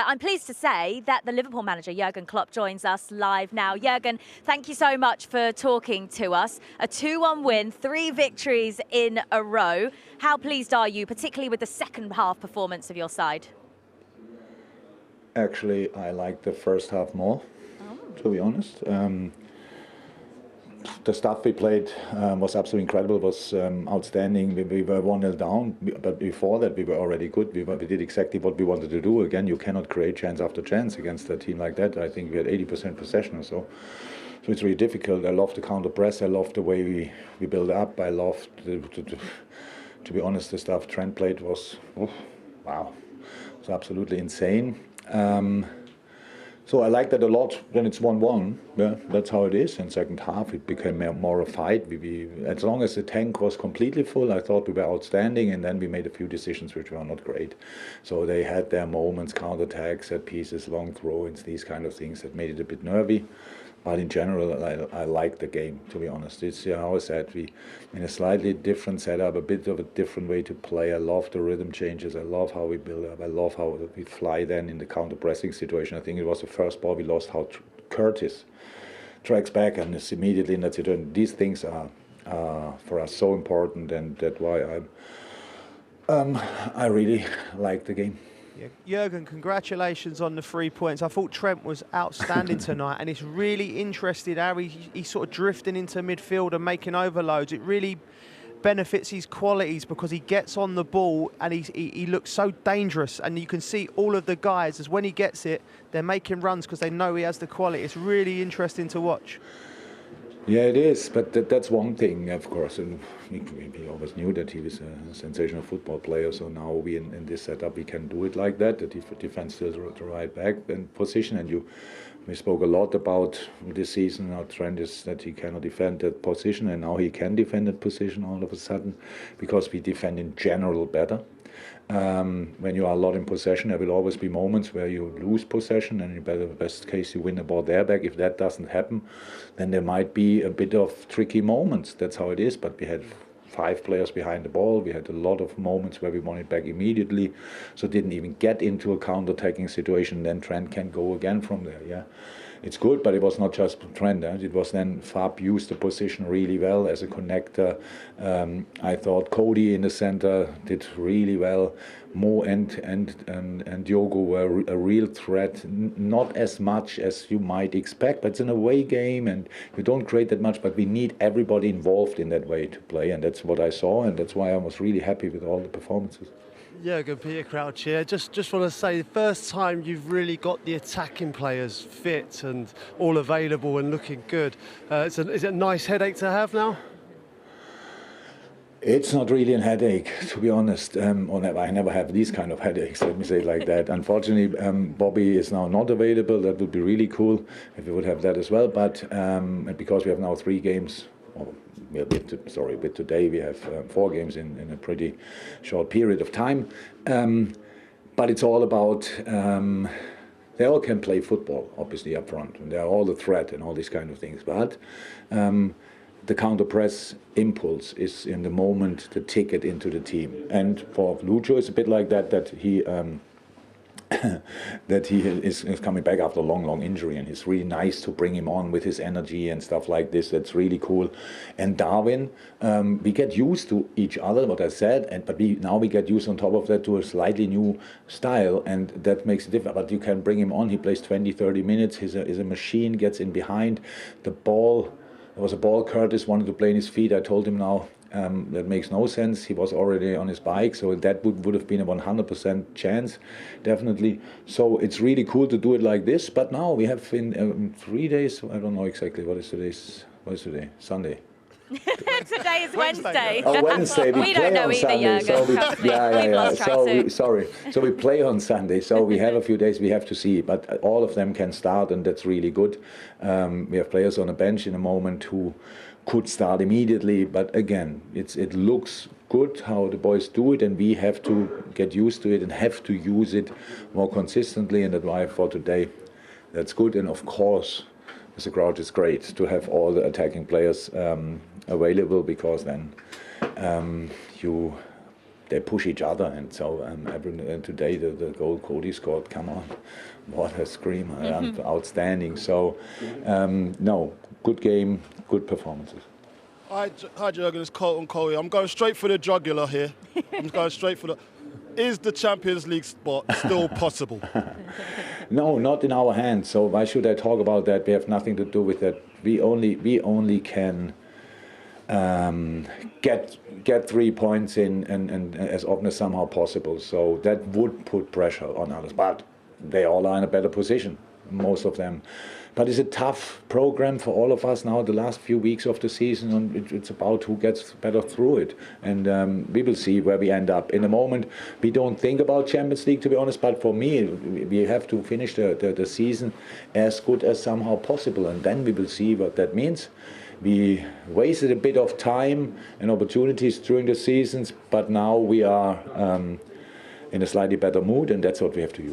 I'm pleased to say that the Liverpool manager, Jürgen Klopp, joins us live now. Jürgen, thank you so much for talking to us. A 2-1 win, 3 victories in a row. How pleased are you, particularly with the second half performance of your side? Actually, I like the first half more, to be honest. The stuff we played was absolutely incredible, was outstanding. We were 1-0 down, but before that we were already good. We did exactly what we wanted to do. Again, you cannot create chance after chance against a team like that. I think we had 80% possession or so. So it's really difficult. I love the counter press. I love the way we build up. I love, to be honest, the stuff Trent played was, wow, it was absolutely insane. So I like that a lot. Then it's 1-1. Yeah, that's how it is. In second half, it became more a fight. As long as the tank was completely full, I thought we were outstanding. And then we made a few decisions which were not great. So they had their moments, counter-attacks, set pieces, long throw-ins, these kind of things that made it a bit nervy. But in general, I like the game, to be honest. It's, you know, how I said, we in a slightly different setup, a bit of a different way to play. I love the rhythm changes. I love how we build up. I love how we fly then in the counter-pressing situation. I think it was the first ball we lost, how Curtis tracks back and is immediately in that situation. These things are for us so important, and that's why I really like the game. Jürgen, congratulations on the 3 points. I thought Trent was outstanding tonight, and it's really interesting how he's sort of drifting into midfield and making overloads. It really benefits his qualities because he gets on the ball and he looks so dangerous, and you can see all of the guys, as when he gets it, they're making runs because they know he has the quality. It's really interesting to watch. Yeah, it is, but that's one thing, of course. And we always knew that he was a sensational football player, so now we in this setup we can do it like that. The defense still the right back and position. And we spoke a lot about this season how Trent is that he cannot defend that position, and now he can defend that position all of a sudden because we defend in general better. When you are a lot in possession, there will always be moments where you lose possession, and in the best case you win the ball there back. If that doesn't happen, then there might be a bit of tricky moments. That's how it is. But we had 5 players behind the ball. We had a lot of moments where we won it back immediately, so didn't even get into a counter-attacking situation. Then Trent can go again from there. Yeah, it's good, but it was not just Trent. It was then Fab used the position really well as a connector. I thought Cody in the center did really well. Mo and Diogo were a real threat. Not as much as you might expect, but it's an away game and you don't create that much, but we need everybody involved in that way to play, and that's what I saw, and that's why I was really happy with all the performances. Jürgen, Peter Crouch here. Just want to say, the first time you've really got the attacking players fit and all available and looking good. Is it a nice headache to have now? It's not really a headache, to be honest. I never have these kind of headaches, let me say it like that. Unfortunately, Bobby is now not available. That would be really cool if we would have that as well. But because we have now 3 games, with today we have 4 games in a pretty short period of time. But it's all about, they all can play football, obviously, up front. And they are all the threat and all these kind of things. But the counter-press impulse is in the moment the ticket into the team. And for Lucho, it's a bit like that he that he is coming back after a long injury, and it's really nice to bring him on with his energy and stuff like this. That's really cool. And Darwin, we get used to each other, what I said, but now we get used on top of that to a slightly new style, and that makes it different. But you can bring him on. He plays 20-30 minutes. He's a machine, gets in behind. The ball, there was a ball Curtis wanted to play in his feet. I told him now, that makes no sense. He was already on his bike, so that would have been a 100% chance, definitely. So it's really cool to do it like this. But now we have in 3 days. I don't know exactly what is today. Sunday. Today is Wednesday. Oh, Wednesday. We don't know either, Jürgen. So we play on Sunday. So we have a few days. We have to see. But all of them can start, and that's really good. We have players on the bench in a moment who could start immediately, but again, it looks good how the boys do it, and we have to get used to it and have to use it more consistently, and that's why for today, that's good. And of course, as a crowd, it's great to have all the attacking players available, because then you they push each other, and so today the goal Cody scored, come on, what a screamer, outstanding. So no, good game, good performances. Hi Jürgen, it's Colton Coley. I'm going straight for the jugular here. I'm going straight for the... Is the Champions League spot still possible? No, not in our hands. So why should I talk about that? We have nothing to do with that. We only can get 3 points in and as often as somehow possible. So that would put pressure on others. But they all are in a better position, most of them. But it's a tough program for all of us now, the last few weeks of the season, and it's about who gets better through it. And we will see where we end up. In a moment, we don't think about Champions League, to be honest, but for me, we have to finish the season as good as somehow possible, and then we will see what that means. We wasted a bit of time and opportunities during the seasons, but now we are in a slightly better mood, and that's what we have to use.